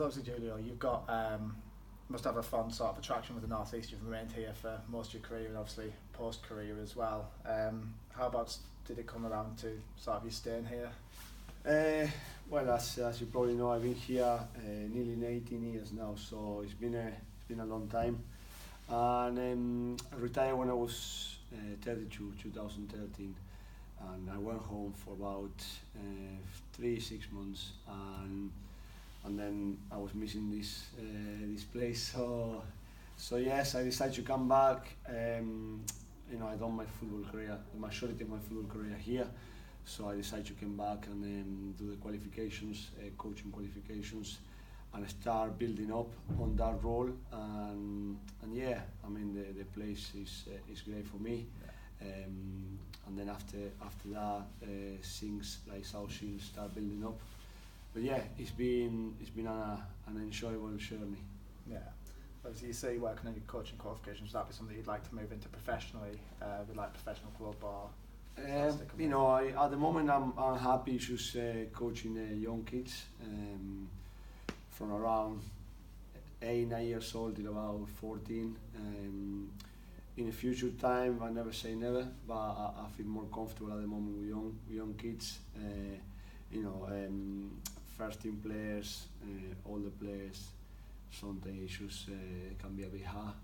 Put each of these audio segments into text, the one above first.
Obviously, Julio, you've got must have a fond sort of attraction with the northeast. You've remained here for most of your career, and obviously post career as well. How about did it come around to sort of you staying here? Uh, as you probably know, I've been here nearly 18 years now, so it's been a long time. And I retired when I was 32, 2013, and I went home for about 3 6 months, and then I was missing this place. So yes, I decided to come back. I done my football career, the majority of my football career here. So I decided to come back and do the qualifications, coaching qualifications, and start building up on that role. And yeah, I mean the place is great for me. And then after that, things like South Shields start building up. But yeah, it's been an enjoyable journey. Yeah. Obviously, you say you're working on your coaching qualifications. Would that be something you'd like to move into professionally, with like professional club or? At the moment I'm happy just coaching young kids from around 8 9 years old till about 14. In the future time, I never say never, but I feel more comfortable at the moment with young kids. First team players, older players. Sometimes issues can be a bit hard,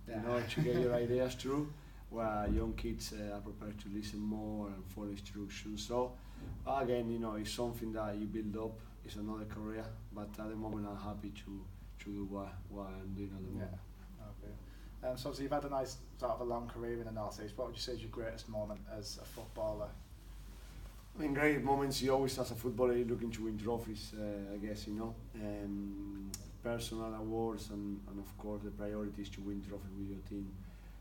to get your ideas through. Where young kids are prepared to listen more and follow instructions. So again, it's something that you build up. It's another career, but at the moment I'm happy to do what I'm doing at the moment. Yeah. Okay. So obviously you've had a nice sort of a long career in the North East. What would you say is your greatest moment as a footballer? I mean, great moments. You always, as a footballer, you're looking to win trophies. I guess personal awards and of course the priority is to win trophy with your team.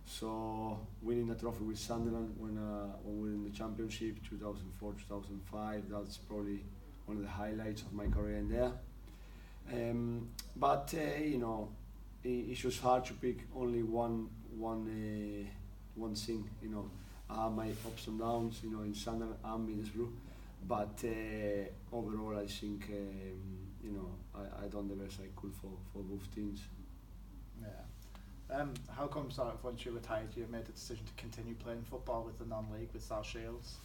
So winning a trophy with Sunderland when we were in the Championship 2004-2005, that's probably one of the highlights of my career in there. But it's just hard to pick only one thing. I have my ups and downs, in Sunderland and Middlesbrough, but overall I think I done the best I could for both teams. Yeah. How come sort of once you retired you made the decision to continue playing football with the non-league with South Shields?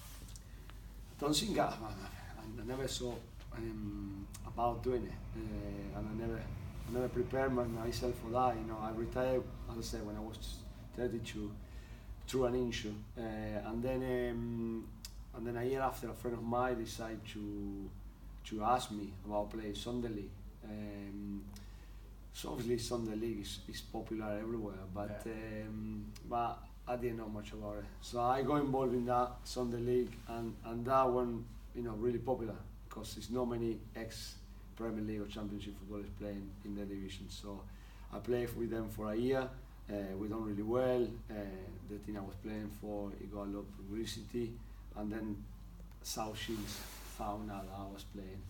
I don't think I never saw about doing it, and I never prepared myself for that. I retired, as I said, when I was 32 through an injury, and then a year after, a friend of mine decided to ask me about playing Sunday League. So obviously Sunday League is popular everywhere, but I didn't know much about it. So I got involved in that Sunday League, and that one, really popular because there's not many ex-Premier League or Championship footballers playing in the division. So I played with them for a year. We done really well. The team I was playing for, it got a lot of publicity, and then South Shields found out that I was playing.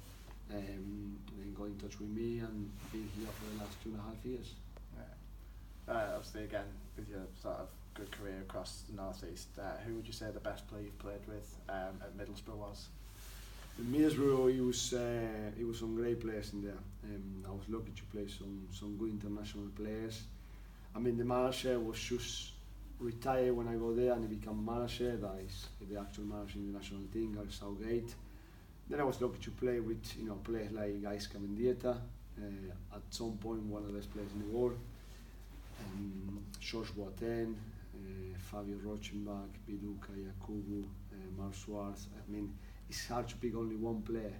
Then got in touch with me and been here for the last 2.5 years. Yeah. Obviously, again, with your sort of good career across the North East, who would you say the best player you've played with at Middlesbrough was? In Middlesbrough, it was some great players in there. I was lucky to play some good international players. I mean, the manager was just retired when I got there, and he became manager. That is the actual manager in the national team, Gareth Southgate. Then I was lucky to play with players like Gaisca Mendieta, at some point one of the best players in the world, George Boateng, Fabio Rochenbach, Viduka, Yakubu, Mark Schwartz. I mean, it's hard to pick only one player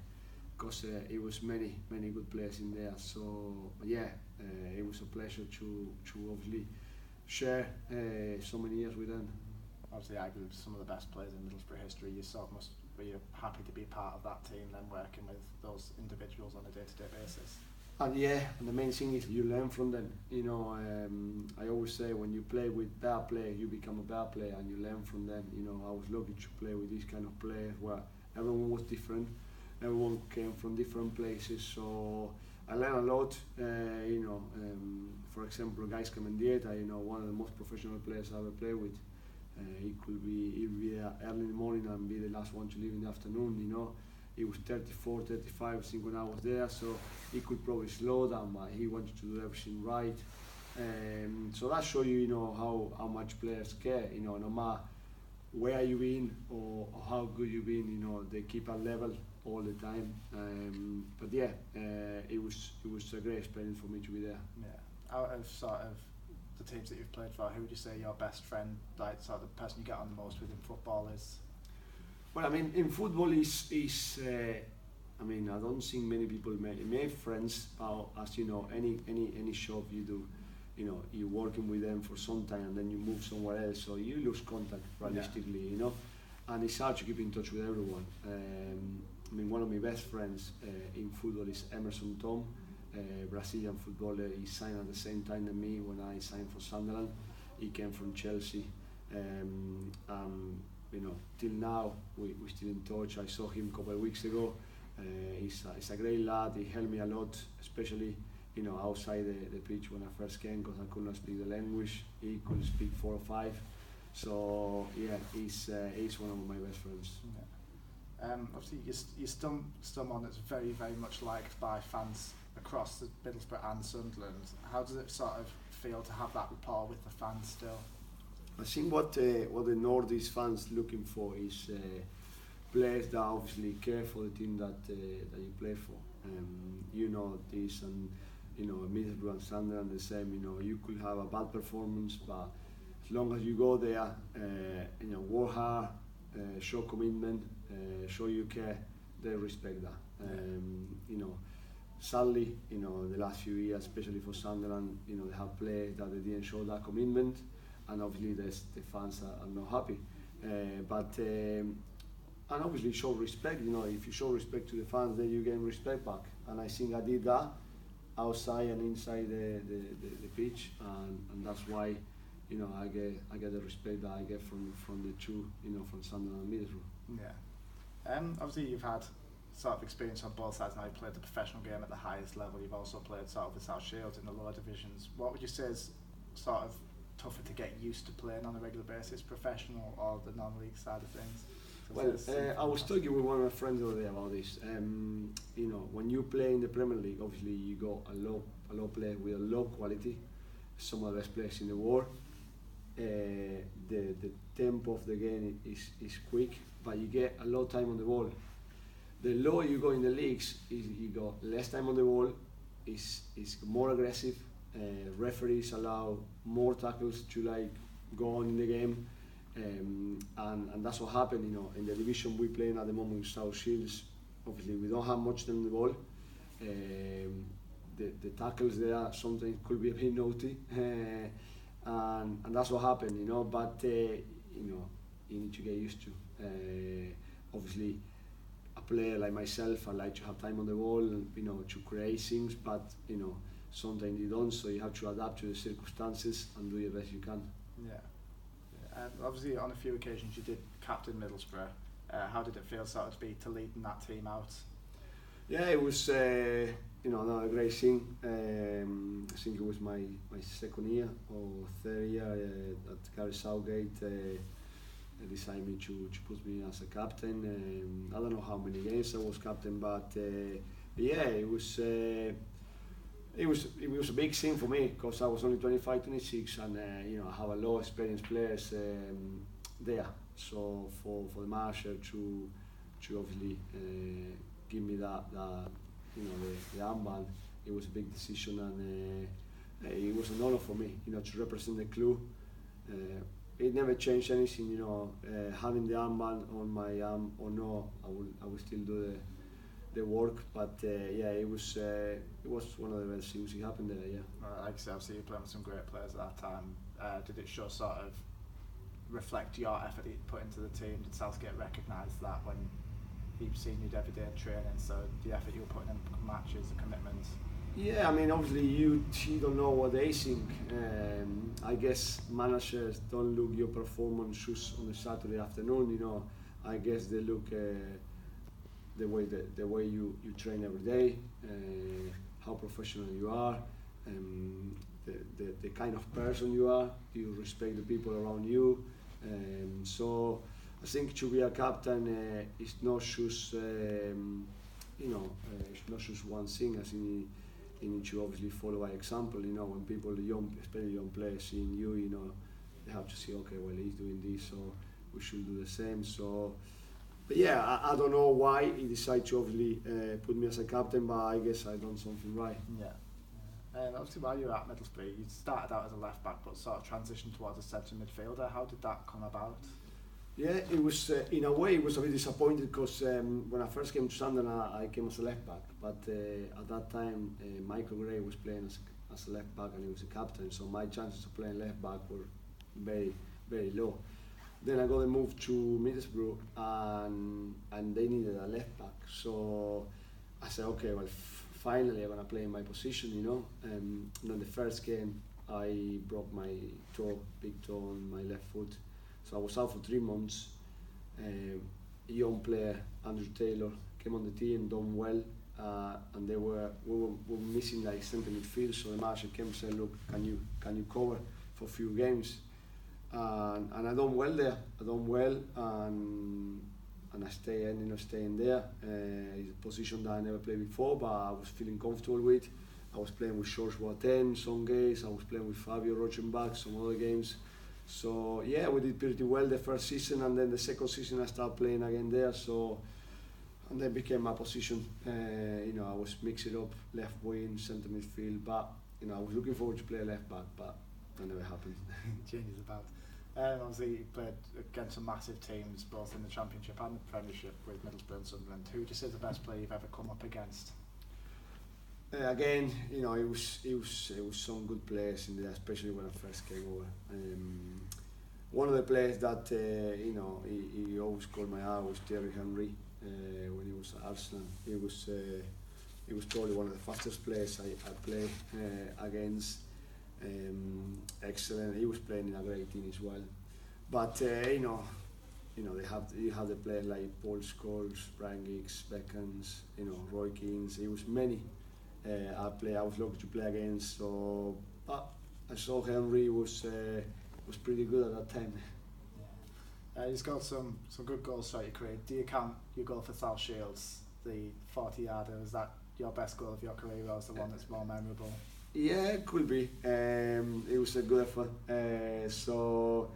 because it was many good players in there. So yeah, it was a pleasure to obviously share so many years with them. Obviously, arguably some of the best players in Middlesbrough history. You sort of must be happy to be part of that team, then working with those individuals on a day-to-day basis. And the main thing is you learn from them. I always say when you play with bad players, you become a bad player, and you learn from them. I was lucky to play with these kind of players where everyone was different, everyone came from different places, so I learned a lot. For example, Gaisca Mendieta, one of the most professional players I ever played with. He'll be there early in the morning and be the last one to leave in the afternoon. he was 34, 35, I think when I was there, so he could probably slow down, but he wanted to do everything right. So that shows you, how much players care, no matter where you been or how good you been, they keep a level all the time. But yeah, it was a great experience for me to be there. Yeah. Out of sort of the teams that you've played for, who would you say your best friend, like sort of the person you get on the most with in football is? Well, I mean, in football I mean, I don't think many people make friends, as you know, any job you do, you're working with them for some time and then you move somewhere else, so you lose contact realistically, and it's hard to keep in touch with everyone. I mean, one of my best friends in football is Emerson Tom, Brazilian footballer. He signed at the same time as me when I signed for Sunderland. He came from Chelsea, till now we're still in touch. I saw him a couple of weeks ago. He's a great lad. He helped me a lot, especially outside the pitch when I first came, because I could not speak the language. He could speak 4 or 5. So yeah, he's one of my best friends. Yeah. Obviously, you're someone that's very, very much liked by fans across the Middlesbrough and Sunderland. How does it sort of feel to have that rapport with the fans still? I think what the Northeast fans looking for is players that obviously care for the team that you play for. This, and Middlesbrough and Sunderland the same. You could have a bad performance, but as long as you go there, work hard, show commitment, show you care, they respect that. Sadly, the last few years, especially for Sunderland, they have players that they didn't show that commitment, and obviously the fans are not happy. And obviously show respect. If you show respect to the fans, then you gain respect back. And I think I did that outside and inside the pitch, and that's why I get the respect that I get from the two, from Sunderland and Middlesbrough. Yeah. Obviously you've had sort of experience on both sides now. You played the professional game at the highest level. You've also played sort of the South Shields in the lower divisions. What would you say is sort of tougher to get used to playing on a regular basis, professional or the non-league side of things? Well, I was talking with one of my friends over there about this. When you play in the Premier League, obviously you got a lot of players with a low quality, some of the best players in the world. The tempo of the game is quick, but you get a lot of time on the ball. The lower you go in the leagues, you got less time on the ball, is more aggressive. Referees allow more tackles to go on in the game. And that's what happened, in the division we play in at the moment with South Shields. Obviously we don't have much time on the ball. The tackles there sometimes could be a bit naughty, and that's what happened, but you need to get used to. Obviously a player like myself, I like to have time on the ball and to create things, but sometimes you don't, so you have to adapt to the circumstances and do the best you can. Yeah. Obviously, on a few occasions you did captain Middlesbrough. How did it feel sort of to leading that team out? Yeah, it was not a great thing. I think it was my second year or third year at Gary Southgate. They decided to put me as a captain. I don't know how many games I was captain, but yeah, it was a big thing for me, because I was only 25, 26, and I have a lot of experienced players there. So for the manager to obviously give me that the armband, it was a big decision, and it was an honor for me, to represent the club. It never changed anything, having the armband on my arm or no, I will still do the work, but yeah, it was one of the best things that happened there. Yeah. Like I said, obviously you played with some great players at that time. Did it sort of reflect your effort that you put into the team? Did Southgate recognise that when he'd seen you every day in training? So the effort you were putting in matches, the commitments. Yeah, I mean, obviously you don't know what they think. I guess managers don't look your performance just on a Saturday afternoon. I guess they look the way you train every day, how professional you are, the kind of person you are. Do you respect the people around you? So I think to be a captain is not just it's not just one thing. I think you need to obviously follow by example. You know, when people, young, especially young players, seeing you, you know, they have to see, okay, well, he's doing this, so we should do the same. So, but yeah, I don't know why he decided to obviously put me as a captain, but I guess I done something right. Yeah. Obviously, while you were at Middlesbrough, you started out as a left back, but sort of transitioned towards a centre midfielder. How did that come about? Yeah, it was in a way it was a bit disappointed because when I first came to Sunderland, I came as a left back, but at that time Michael Gray was playing as a left back and he was a captain, so my chances of playing left back were very, very low. Then I got a move to Middlesbrough and they needed a left back, so I said, okay, well, finally I'm gonna play in my position, you know. And then the first game I broke my toe, big toe on my left foot. So I was out for 3 months. A young player, Andrew Taylor, came on the team, done well, and we were missing like centre midfield. So the manager came and said, "Look, can you cover for a few games?" And I done well there. I done well, and I ended up staying there. It's a position that I never played before, but I was feeling comfortable with. I was playing with George Boateng some games. I was playing with Fabio Rochenbach some other games. So yeah, we did pretty well the first season, and then the second season I started playing again there. So, and then became my position. You know, I was mixing up left wing, centre midfield, but you know, I was looking forward to play left back, but that never happened. Changes about. Obviously, you played against some massive teams, both in the Championship and the Premiership with Middlesbrough and Sunderland. Who would you say is the best player you've ever come up against? Again, you know, it was some good players in there, especially when I first came over. One of the players that you know he always called my eye was Thierry Henry when he was at Arsenal. He was probably one of the fastest players I played against. Excellent. He was playing in a great team as well. But you have the players like Paul Scholes, Brian Giggs, Beckham's, you know, Roy Keane. It was many. I was lucky to play against. So, but I saw Henry was pretty good at that time. He's got some good goals throughout your career. Do you count your goal for South Shields, the 40-yarder? Is that your best goal of your career, or is the one that's more memorable? Yeah, it could be. It was a good effort. So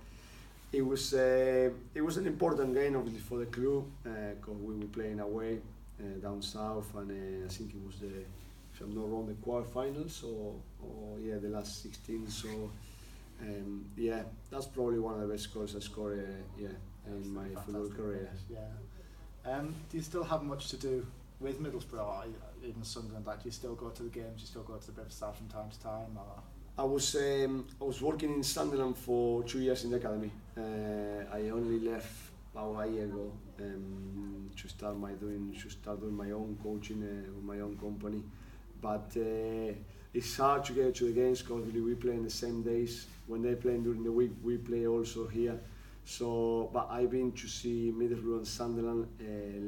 it was an important game, obviously, for the club because we were playing away down south, and I think it was if I'm not wrong, the quarterfinals or the last 16. So yeah, that's probably one of the best goals I scored in my football career. Yeah. Do you still have much to do with Middlesbrough or even Sunderland? Like, do you still go to the games? Do you still go to the Riverside from time to time? Or? I was working in Sunderland for 2 years in the academy. I only left about a year ago to start doing my own coaching with my own company. But it's hard to get to the games because we play in the same days. When they play during the week, we play also here. So, but I've been to see Middlesbrough and Sunderland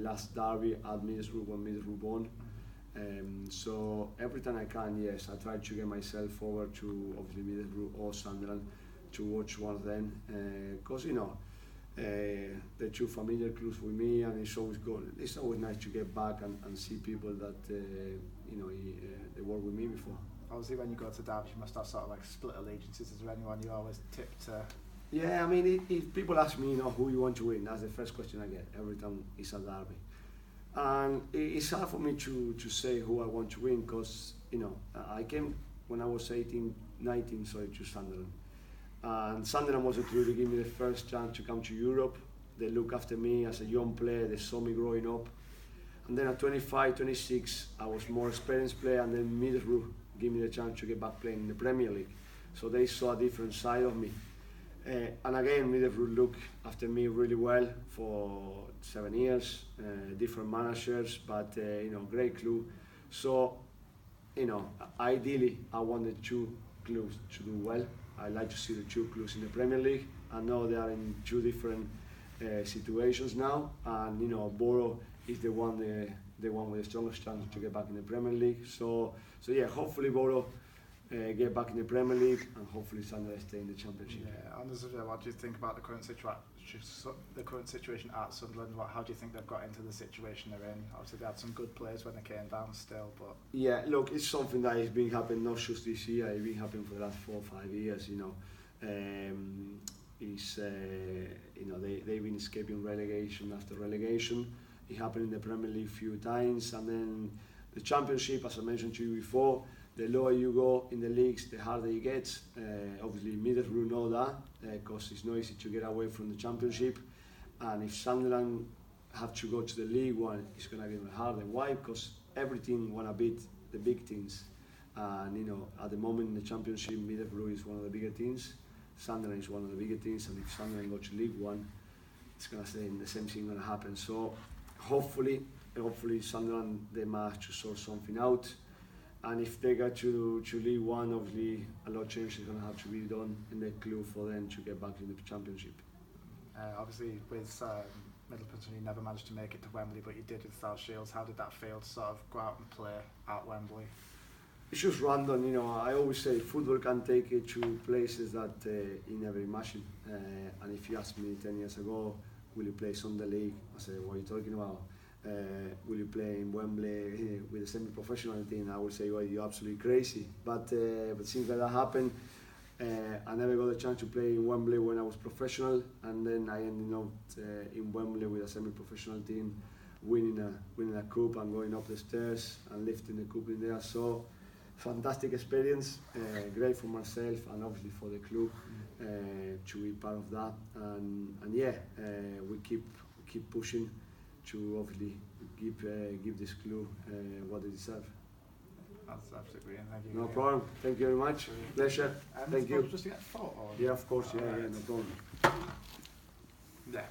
last derby at Middlesbrough when Middlesbrough won. So every time I can, yes, I try to get myself over to obviously Middlesbrough or Sunderland to watch one of them. Because you know, they're two familiar clubs with me, and it's always good. It's always nice to get back and see people that they worked with me before. Obviously, when you go to Derby, you must have sort of like split allegiances. Is there anyone you always tip to? Yeah, I mean, if people ask me, you know, who you want to win, that's the first question I get every time it's a derby. And it's hard for me to say who I want to win because, you know, I came when I was 18, 19, to Sunderland. And Sunderland was a club to give me the first chance to come to Europe. They looked after me as a young player, they saw me growing up. And then at 25, 26, I was more experienced player, and then Middlesbrough gave me the chance to get back playing in the Premier League. So they saw a different side of me. And again, Middlesbrough looked after me really well for 7 years, different managers, but great club. So, ideally, I wanted two clubs to do well. I like to see the two clubs in the Premier League. I know they are in two different situations now, and Boro is the one with the strongest chance to get back in the Premier League. So yeah, hopefully Boro get back in the Premier League, and hopefully Sunderland stay in the Championship. Yeah, and what do you think about the current situation at Sunderland? How do you think they've got into the situation they're in? Obviously, they had some good players when they came down still, but yeah, look, it's something that has been happening not just this year. It's been happening for the last 4 or 5 years. They've been escaping relegation after relegation. It happened in the Premier League a few times, and then the Championship, as I mentioned to you before, the lower you go in the leagues, the harder it gets. Obviously, Middlesbrough know that because it's not easy to get away from the Championship. And if Sunderland have to go to the League One, it's going to get harder. Why? Because every team want to beat the big teams. And at the moment in the Championship, Middlesbrough is one of the bigger teams. Sunderland is one of the bigger teams, and if Sunderland go to League One, it's going to stay the same thing going to happen. So hopefully Sunderland, they manage to sort something out. And if they get to League One, obviously a lot of change is going to have to be done in the club for them to get back in the Championship. Obviously, with Middleton, you never managed to make it to Wembley, but you did with South Shields. How did that feel to sort of go out and play at Wembley? It's just random, I always say football can take you to places that you never imagined. And if you asked me 10 years ago, will you play Sunday League? I said, what are you talking about? Will you play in Wembley with a semi-professional team? I would say, well, you're absolutely crazy. But since that happened, I never got a chance to play in Wembley when I was professional, and then I ended up in Wembley with a semi-professional team, winning a cup and going up the stairs and lifting the cup in there. So fantastic experience, great for myself and obviously for the club to be part of that. And we keep pushing to obviously give this club what they deserve. That's absolutely brilliant. Thank you. No problem. Thank you very much. Pleasure. Thank you. Just to get a photo. Yeah, of course. Yeah, no problem. Yeah.